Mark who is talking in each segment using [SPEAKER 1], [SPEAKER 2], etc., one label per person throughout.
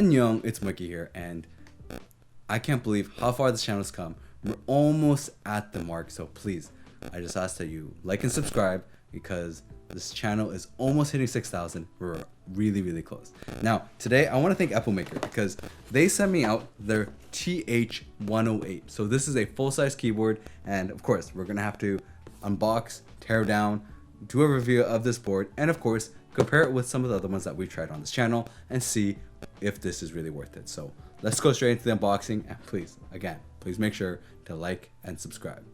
[SPEAKER 1] Annyeong, it's Mikey here, and I can't believe how far this channel's come. We're almost at the mark, so please, I just ask that you like and subscribe because this channel is almost hitting 6,000. We're really close. Now, today I want to thank Epomaker because they sent me out their TH108. So this is a full-size keyboard, and of course, we're gonna have to unbox, tear down, do a review of this board, and of course, compare it with some of the other ones that we've tried on this channel and see if this is really worth it. So let's go straight into the unboxing, and please make sure to like and subscribe.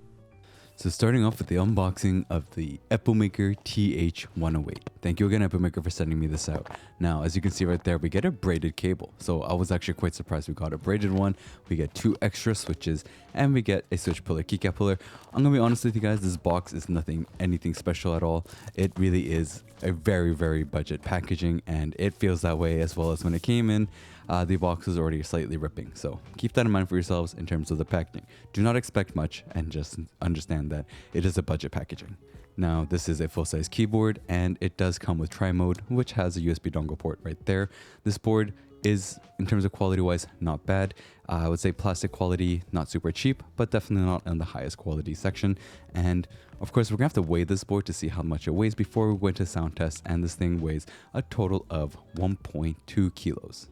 [SPEAKER 2] So starting off with the unboxing of the Epomaker TH108. Thank you again, Epomaker, for sending me this out. Now, as you can see right there, we get a braided cable. So I was actually quite surprised we got a braided one. We get 2 extra switches, and we get a switch puller, keycap puller. I'm gonna be honest with you guys, this box is anything special at all. It really is a very budget packaging, and it feels that way as well as when it came in. The box was already slightly ripping, so keep that in mind for yourselves in terms of the packaging. Do not expect much, and just understand that it is a budget packaging. Now, this is a full-size keyboard, and it does come with tri-mode, which has a USB dongle port right there. This board is, in terms of quality-wise, not bad. I would say plastic quality, not super cheap, but definitely not in the highest quality section. And of course, we're gonna have to weigh this board to see how much it weighs before we go into sound test, and this thing weighs a total of 1.2 kilos.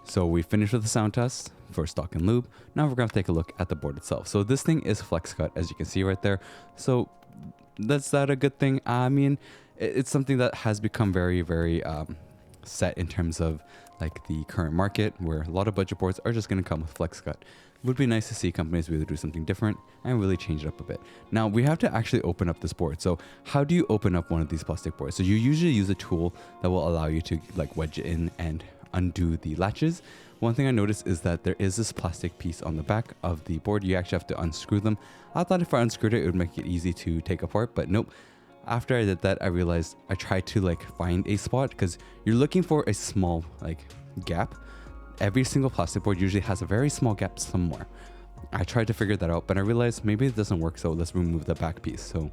[SPEAKER 2] So we finished with the sound test for stock and lube. Now we're gonna take a look at the board itself. So this thing is flex cut, as you can see right there. So that's that a good thing? I mean, it's something that has become very set in terms of like the current market, where a lot of budget boards are just gonna come with flex cut. It would be nice to see companies really do something different and really change it up a bit. Now we have to actually open up this board. So how do you open up one of these plastic boards? So you usually use a tool that will allow you to like wedge it in and undo the latches. One thing I noticed is that there is this plastic piece on the back of the board. You actually have to unscrew them. I thought if I unscrewed it, it would make it easy to take apart, but nope. After I did that, I realized I tried to like find a spot, because you're looking for a small like gap. Every single plastic board usually has a very small gap somewhere. I tried to figure that out, but I realized maybe it doesn't work, so let's remove the back piece. So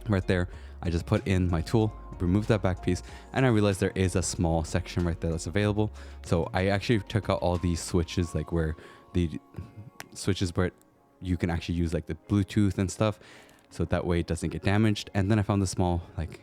[SPEAKER 2] right there, I just put in my tool, remove that back piece, and I realized there is a small section right there that's available. So I actually took out all these switches, like where the switches where you can actually use like the Bluetooth and stuff, so that way it doesn't get damaged. And then I found the small like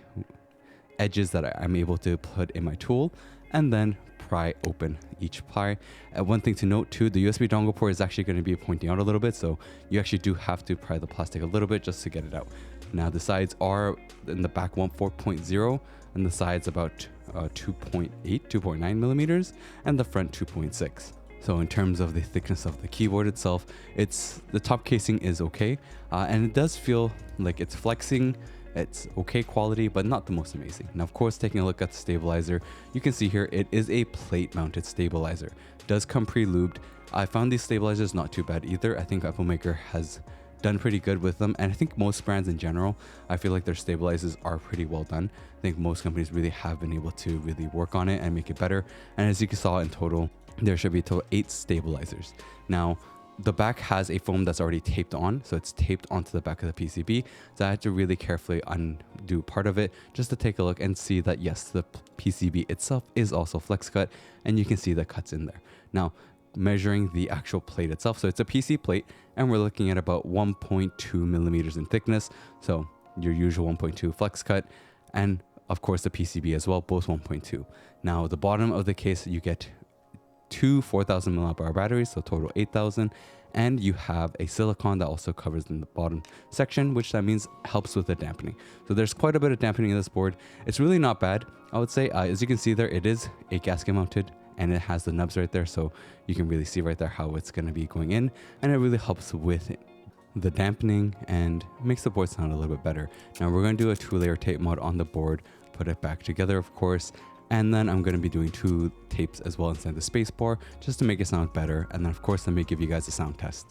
[SPEAKER 2] edges that I'm able to put in my tool, and then pry open each ply. One thing to note too, the USB dongle port is actually going to be pointing out a little bit, so you actually do have to pry the plastic a little bit just to get it out. Now the sides are in the back one 4.0, and the sides about 2.9 millimeters, and the front 2.6. So in terms of the thickness of the keyboard itself, the top casing is okay, and it does feel like it's flexing. It's okay quality, but not the most amazing. Now, of course, taking a look at the stabilizer, you can see here it is a plate mounted stabilizer. It does come pre-lubed. I found these stabilizers not too bad either. I think Epomaker has done pretty good with them, and I think most brands in general, I feel like their stabilizers are pretty well done. I think most companies really have been able to really work on it and make it better. And as you saw in total, there should be a total 8 stabilizers. Now, the back has a foam that's already taped on, so it's taped onto the back of the PCB. So I had to really carefully undo part of it just to take a look and see that yes, the PCB itself is also flex cut, and you can see the cuts in there. Now, measuring the actual plate itself, so it's a PC plate, and we're looking at about 1.2 millimeters in thickness. So your usual 1.2 flex cut, and of course the PCB as well, both 1.2. Now, the bottom of the case, you get 2 4,000 mAh batteries, so total 8,000, and you have a silicone that also covers in the bottom section, which that means helps with the dampening. So there's quite a bit of dampening in this board. It's really not bad, I would say. As you can see there, it is a gasket mounted, and it has the nubs right there, so you can really see right there how it's going to be going in, and it really helps with the dampening and makes the board sound a little bit better. Now we're going to do a 2-layer tape mod on the board, put it back together, of course. And then I'm going to be doing 2 tapes as well inside the space bar just to make it sound better. And then of course, let me give you guys a sound test.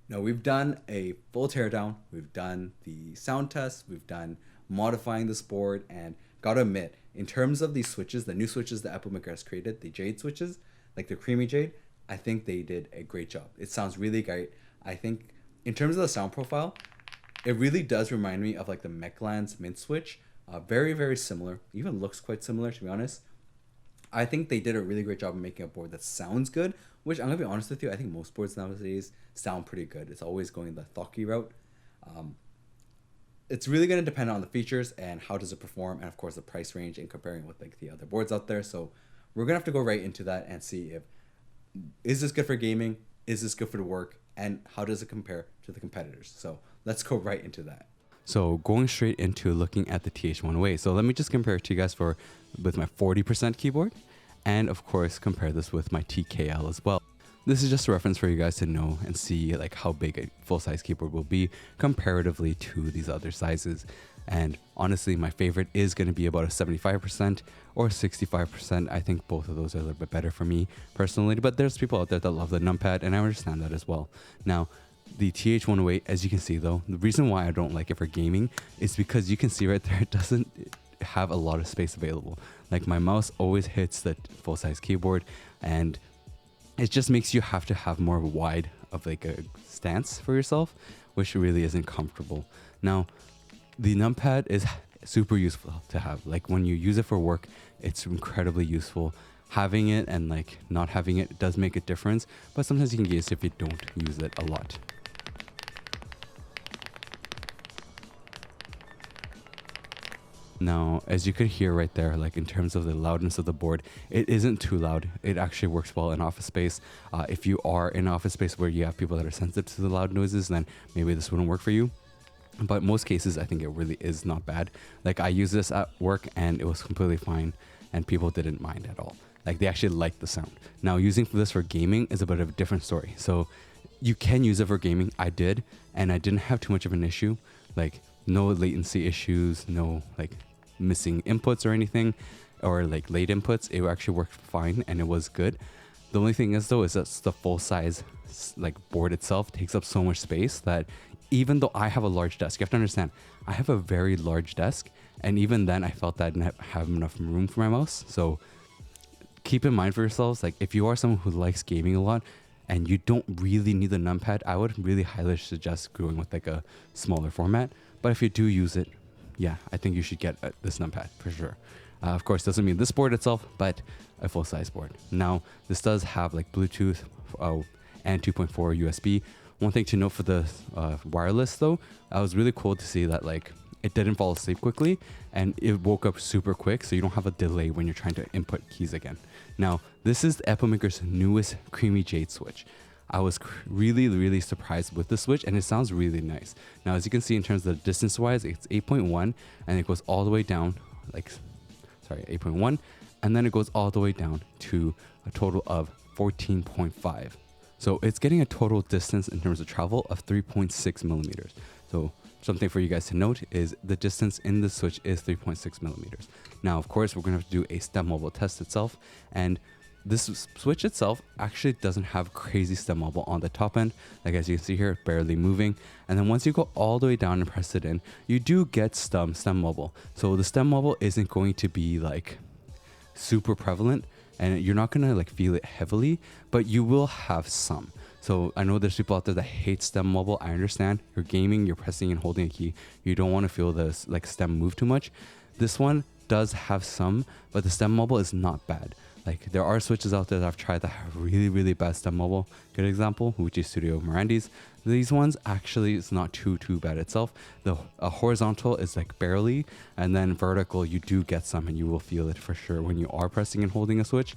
[SPEAKER 1] Now we've done a full teardown, we've done the sound test, we've done modifying this board, and gotta admit, in terms of these switches, the new switches that Epomaker has created, the jade switches, like the creamy jade, I think they did a great job. It sounds really great. I think in terms of the sound profile, it really does remind me of like the Mechland's mint switch. Very, very similar, even looks quite similar to be honest. I think they did a really great job of making a board that sounds good, which I'm gonna be honest with you, I think most boards nowadays sound pretty good. It's always going the thocky route. It's really gonna depend on the features and how does it perform, and of course the price range in comparing with like the other boards out there. So we're gonna have to go right into that and see if is this good for gaming, is this good for the work, and how does it compare to the competitors. So let's go right into that.
[SPEAKER 2] So going straight into looking at the TH108. So let me just compare it to you guys with my 40% keyboard, and of course compare this with my TKL as well. This is just a reference for you guys to know and see like how big a full-size keyboard will be comparatively to these other sizes. And honestly, my favorite is going to be about a 75% or 65%. I think both of those are a little bit better for me personally, but there's people out there that love the numpad, and I understand that as well. Now, the TH108, as you can see though, the reason why I don't like it for gaming is because you can see right there, it doesn't have a lot of space available. Like my mouse always hits the full-size keyboard, and it just makes you have to have more wide of like a stance for yourself, which really isn't comfortable. Now, the numpad is super useful to have. Like when you use it for work, it's incredibly useful. Having it and like not having it does make a difference, but sometimes you can get used if you don't use it a lot. Now, as you could hear right there, like in terms of the loudness of the board, it isn't too loud. It actually works well in office space. If you are in office space where you have people that are sensitive to the loud noises, then maybe this wouldn't work for you. But in most cases, I think it really is not bad. Like I use this at work and it was completely fine, and people didn't mind at all. Like they actually liked the sound. Now using this for gaming is a bit of a different story. So you can use it for gaming. I did, and I didn't have too much of an issue. Like no latency issues, no like missing inputs or anything, or like late inputs. It actually worked fine and it was good. The only thing is though is that the full size like board itself takes up so much space that even though I have a large desk, you have to understand, I have a very large desk, and even then I felt that I didn't have enough room for my mouse. So keep in mind for yourselves, like if you are someone who likes gaming a lot and you don't really need the numpad, I would really highly suggest going with like a smaller format. But if you do use it, yeah, I think you should get this numpad for sure. Of course, doesn't mean this board itself, but a full size board. Now, this does have like Bluetooth and 2.4 USB. One thing to note for the wireless though, I was really cool to see that like it didn't fall asleep quickly and it woke up super quick, so you don't have a delay when you're trying to input keys again. Now, this is Epomaker's newest Creamy Jade switch. I was really surprised with the switch, and it sounds really nice. Now, as you can see in terms of the distance wise, it's 8.1 and it goes all the way down, like, sorry, 8.1, and then it goes all the way down to a total of 14.5. So it's getting a total distance in terms of travel of 3.6 millimeters. So something for you guys to note is the distance in the switch is 3.6 millimeters. Now, of course, we're going to have to do a stem wobble test itself, and this switch itself actually doesn't have crazy stem wobble on the top end. Like as you can see here, barely moving. And then once you go all the way down and press it in, you do get stem wobble. So the stem wobble isn't going to be like super prevalent, and you're not gonna like feel it heavily, but you will have some. So I know there's people out there that hate stem wobble. I understand. You're gaming, you're pressing and holding a key. You don't want to feel this like stem move too much. This one does have some, but the stem wobble is not bad. Like there are switches out there that I've tried that have really bad stem wobble. Good example, Uchi Studio Mirandi's. These ones actually is not too bad itself. The horizontal is like barely, and then vertical you do get some, and you will feel it for sure when you are pressing and holding a switch.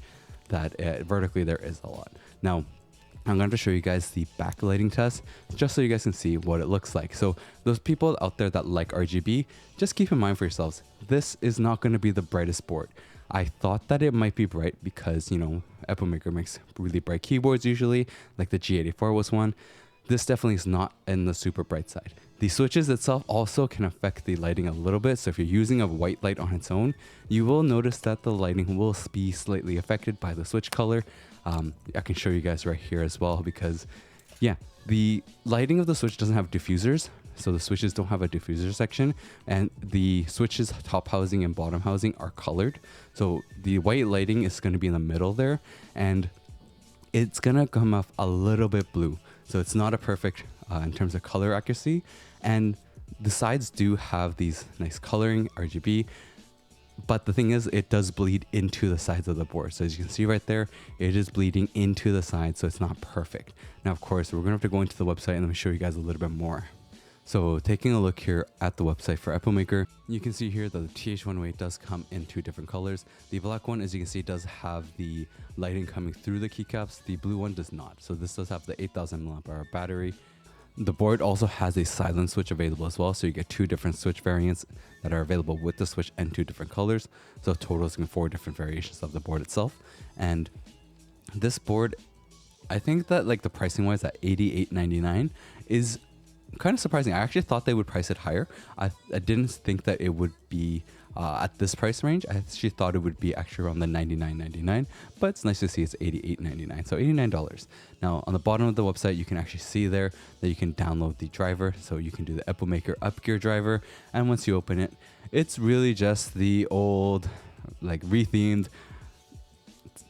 [SPEAKER 2] That vertically there is a lot. Now, I'm going to show you guys the backlighting test just so you guys can see what it looks like. So those people out there that like RGB, just keep in mind for yourselves, this is not going to be the brightest board. I thought that it might be bright because, you know, Epomaker makes really bright keyboards usually, like the G84 was one. This definitely is not in the super bright side. The switches itself also can affect the lighting a little bit. So if you're using a white light on its own, you will notice that the lighting will be slightly affected by the switch color. I can show you guys right here as well, because yeah, the lighting of the switch doesn't have diffusers. So the switches don't have a diffuser section, and the switches top housing and bottom housing are colored. So the white lighting is going to be in the middle there, and it's going to come off a little bit blue. So it's not a perfect in terms of color accuracy. And the sides do have these nice coloring, RGB. But the thing is, it does bleed into the sides of the board. So as you can see right there, it is bleeding into the sides, so it's not perfect. Now, of course, we're going to have to go into the website and let me show you guys a little bit more. So taking a look here at the website for Epomaker, you can see here that the TH108 does come in two different colors. The black one, as you can see, does have the lighting coming through the keycaps. The blue one does not. So this does have the 8,000 mAh battery. The board also has a silent switch available as well. So you get two different switch variants that are available with the switch and two different colors. So total is 4 different variations of the board itself. And this board, I think that like the pricing wise at $88.99 is kind of surprising. I actually thought they would price it higher. I didn't think that it would be at this price range. I actually thought it would be actually around the $99.99, but it's nice to see it's $88.99, so $89. Now on the bottom of the website, you can actually see there that you can download the driver. So you can do the Epomaker UpGear driver, and once you open it, it's really just the old like rethemed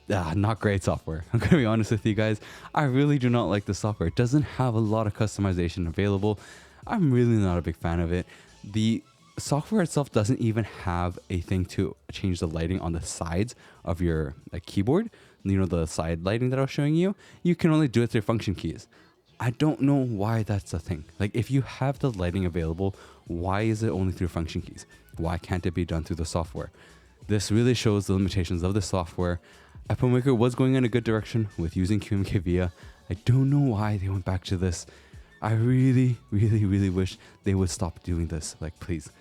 [SPEAKER 2] not great software. I'm gonna be honest with you guys. I really do not like the software. It doesn't have a lot of customization available. I'm really not a big fan of it. The software itself doesn't even have a thing to change the lighting on the sides of your keyboard. You know, the side lighting that I was showing you. You can only do it through function keys. I don't know why that's a thing. Like if you have the lighting available, why is it only through function keys? Why can't it be done through the software? This really shows the limitations of the software. Epomaker was going in a good direction with using QMK VIA. I don't know why they went back to this. I really wish they would stop doing this. Like, please.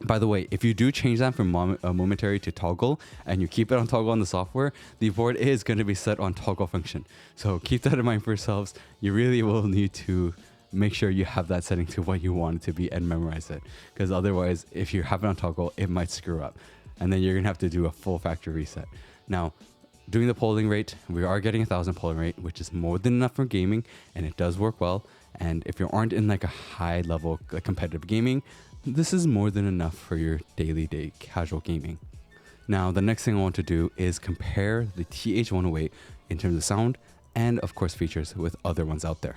[SPEAKER 2] By the way, if you do change that from momentary to toggle and you keep it on toggle on the software, the board is going to be set on toggle function. So keep that in mind for yourselves. You really will need to make sure you have that setting to what you want it to be and memorize it. Because otherwise, if you have it on toggle, it might screw up. And then you're going to have to do a full factory reset. Now, doing the polling rate, we are getting 1,000 polling rate, which is more than enough for gaming, and it does work well. And if you aren't in like a high level competitive gaming, this is more than enough for your daily casual gaming. Now, the next thing I want to do is compare the TH108 in terms of sound and of course features with other ones out there.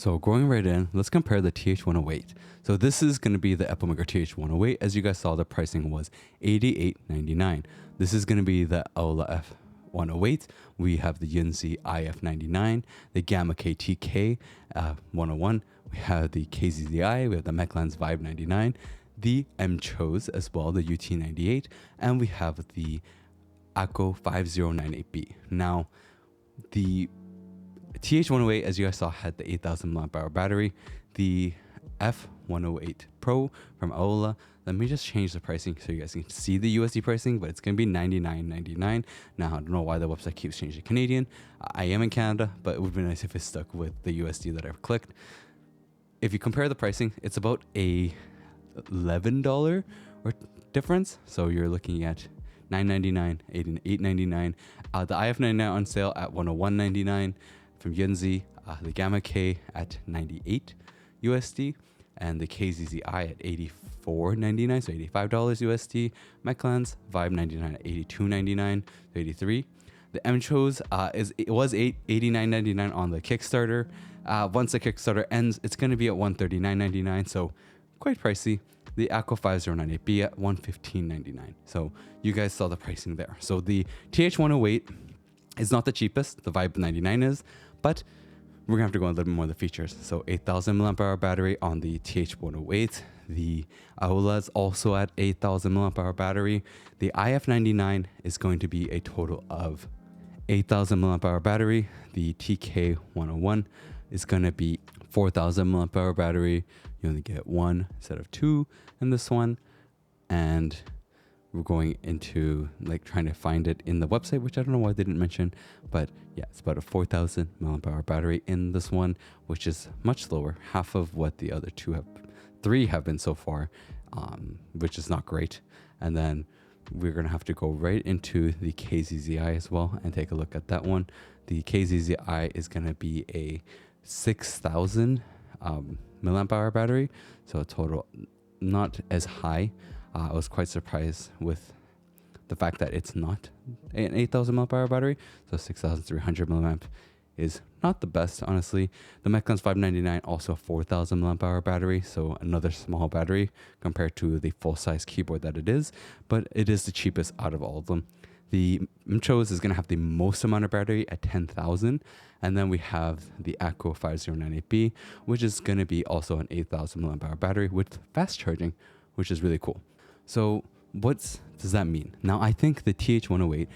[SPEAKER 2] So going right in, let's compare the TH108. So this is going to be the Epomaker TH108. As you guys saw, the pricing was $88.99. This is going to be the Aula F108. We have the Yunzi IF99, the Gamma KTK 101. We have the KZZI. We have the Mechlands Vibe 99, the M-Chose as well, the UT98, and we have the Acco 5098B. Now, the TH108, as you guys saw, had the 8,000 mAh battery. The F108 Pro from Aula. Let me just change the pricing so you guys can see the USD pricing, but it's going to be $99.99. Now, I don't know why the website keeps changing Canadian. I am in Canada, but it would be nice if it stuck with the USD that I've clicked. If you compare the pricing, it's about a $11 or difference. So you're looking at $9.99, $8.99. The IF99 on sale at $101.99 from Yunzi. The Gamma K at 98 USD, and the KZZI at $84.99, so $85 USD. Mechlands Vibe 99 at $82.99, so $83. The M-Chose was $89.99 on the Kickstarter. Once the Kickstarter ends, it's going to be at $139.99, so quite pricey. The Acco 5098B at $115.99. So you guys saw the pricing there. So the TH108 is not the cheapest. The Vibe 99 is, but we're going to have to go a little bit more of the features. So 8,000 mAh battery on the TH108. The Aula is also at 8,000 mAh battery. The IF99 is going to be a total of 8,000 mAh battery. The TK101 is going to be 4,000 mAh battery. You only get one instead of two in this one. And we're going into like trying to find it in the website, which I don't know why they didn't mention, but yeah, it's about a 4,000 mAh battery in this one, which is much lower, half of what the other three have been so far, which is not great. And then we're going to have to go right into the KZZI as well and take a look at that one. The KZZI is going to be a 6,000 mAh battery, so a total not as high. I was quite surprised with the fact that it's not an 8,000 mAh battery, so 6,300 mAh is not the best, honestly. The Mechlands 599 also 4,000 mAh battery, so another small battery compared to the full-size keyboard that it is, but it is the cheapest out of all of them. The M-Chose is going to have the most amount of battery at 10,000, And then we have the Acco 5098B, which is going to be also an 8,000 milliamp hour battery with fast charging, which is really cool. So what does that mean? Now, I think the TH108,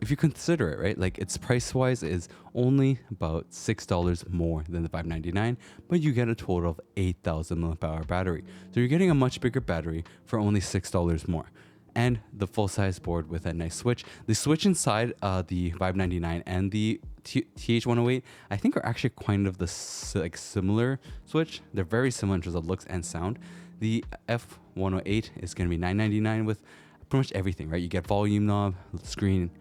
[SPEAKER 2] if you consider it, right, like its price wise is only about $6 more than the 599, but you get a total of 8,000 milliamp hour battery. So you're getting a much bigger battery for only $6 more. And the full size board with a nice switch. The switch inside the 599 and the TH108, I think are actually kind of the similar switch. They're very similar in terms of looks and sound. The F108 is going to be $999 with pretty much everything, right? You get volume knob, screen.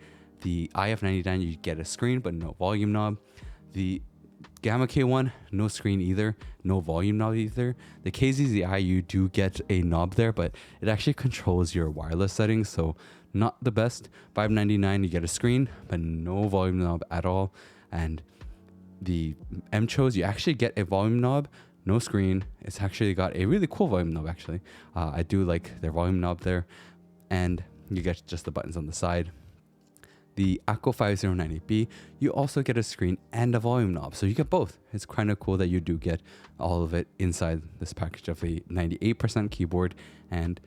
[SPEAKER 2] The IF99, you get a screen, but no volume knob. The Gamma K1, no screen either, no volume knob either. The KZZI, you do get a knob there, but it actually controls your wireless settings, so not the best. 599, you get a screen, but no volume knob at all. And the M-Chose, you actually get a volume knob, no screen. It's actually got a really cool volume knob, actually. I do like their volume knob there. And you get just the buttons on the side. The Acco 5098B, you also get a screen and a volume knob. So you get both. It's kind of cool that you do get all of it inside this package of a 98% keyboard. And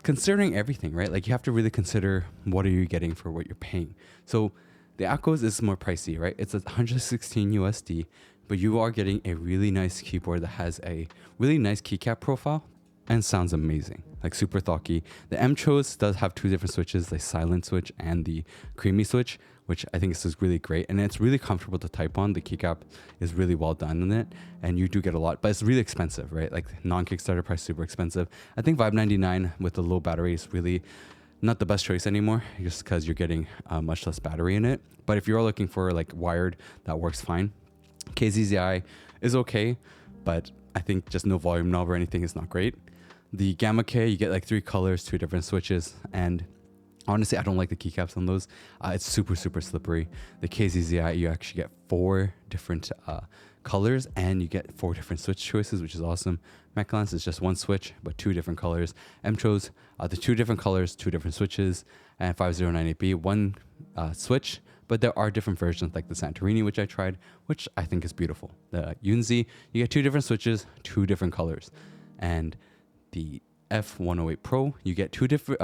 [SPEAKER 2] considering everything, right? Like you have to really consider what are you getting for what you're paying. So the Accos is more pricey, right? It's 116 USD, but you are getting a really nice keyboard that has a really nice keycap profile and sounds amazing, like super thocky. The M-Chose does have two different switches, the silent switch and the creamy switch, which I think is really great. And it's really comfortable to type on. The keycap is really well done in it. And you do get a lot, but it's really expensive, right? Like non-Kickstarter price, super expensive. I think $599 with the low battery is really not the best choice anymore, just because you're getting much less battery in it. But if you're looking for like wired, that works fine. KZZI is okay, but I think just no volume knob or anything is not great. The Gamma K, you get like 3 colors, 2 different switches, and honestly, I don't like the keycaps on those. It's super, super slippery. The KZZI, you actually get 4 different colors, and you get 4 different switch choices, which is awesome. Maclance is just 1 switch, but 2 different colors. M-Chose, the 2 different colors, 2 different switches, and 5098B, 1 switch, but there are different versions like the Santorini, which I tried, which I think is beautiful. The Yunzi, you get 2 different switches, 2 different colors. And the F108Pro, you get 2 different,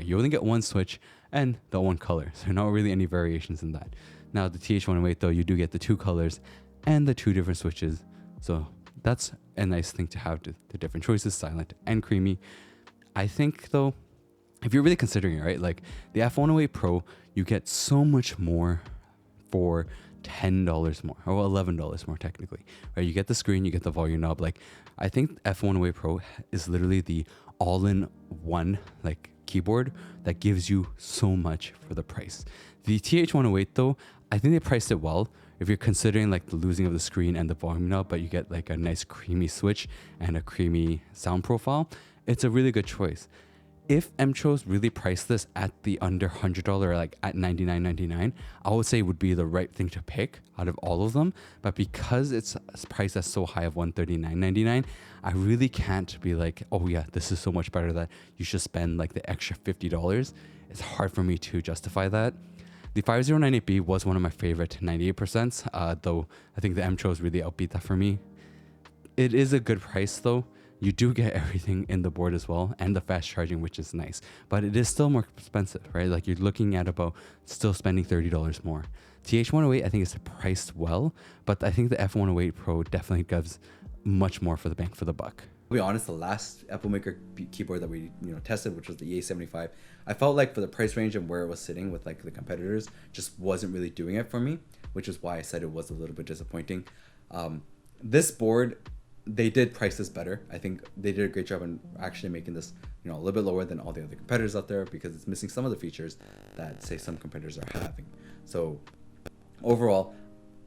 [SPEAKER 2] you only get 1 switch and the 1 color. So not really any variations in that. Now the TH108 though, you do get the 2 colors and the 2 different switches. So that's a nice thing to have, the different choices, silent and creamy. I think though, if you're really considering it, right, like the F108 Pro, you get so much more for $10 more, or $11 more technically, right? You get the screen, you get the volume knob. Like I think F108 Pro is literally the all-in-one like keyboard that gives you so much for the price. The TH108 though, I think they priced it well. If you're considering like the losing of the screen and the volume knob, but you get like a nice creamy switch and a creamy sound profile, it's a really good choice. If M-Chose really priced this at the under $100, like at $99.99, I would say it would be the right thing to pick out of all of them. But because it's priced at so high of $139.99, I really can't be like, oh yeah, this is so much better that you should spend like the extra $50. It's hard for me to justify that. The 5098B was one of my favorite 98%, though I think the M-Chose really outbeat that for me. It is a good price though. You do get everything in the board as well, and the fast charging, which is nice, but it is still more expensive, right? Like you're looking at about still spending $30 more. TH108, I think is priced well, but I think the F108 Pro definitely gives much more for the bang for the buck.
[SPEAKER 1] To be honest, the last Epomaker keyboard that we tested, which was the E75, I felt like for the price range and where it was sitting with like the competitors, just wasn't really doing it for me, which is why I said it was a little bit disappointing. This board, they did price this better. I think they did a great job in actually making this, a little bit lower than all the other competitors out there, because it's missing some of the features that say some competitors are having. So overall,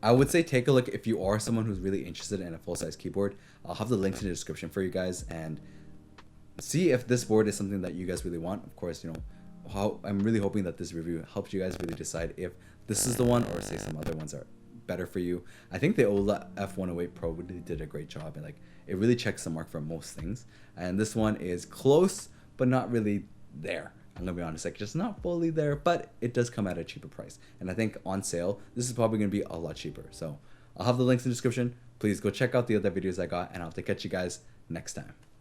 [SPEAKER 1] I would say take a look if you are someone who's really interested in a full-size keyboard. I'll have the links in the description for you guys, and see if this board is something that you guys really want. Of course, I'm really hoping that this review helps you guys really decide if this is the one, or say some other ones are better for you. I think the Aula F108 Pro really did a great job, and like it really checks the mark for most things. And this one is close, but not really there. I'm gonna be honest, like just not fully there, but it does come at a cheaper price. And I think on sale, this is probably gonna be a lot cheaper. So I'll have the links in the description. Please go check out the other videos I got, and I'll catch you guys next time.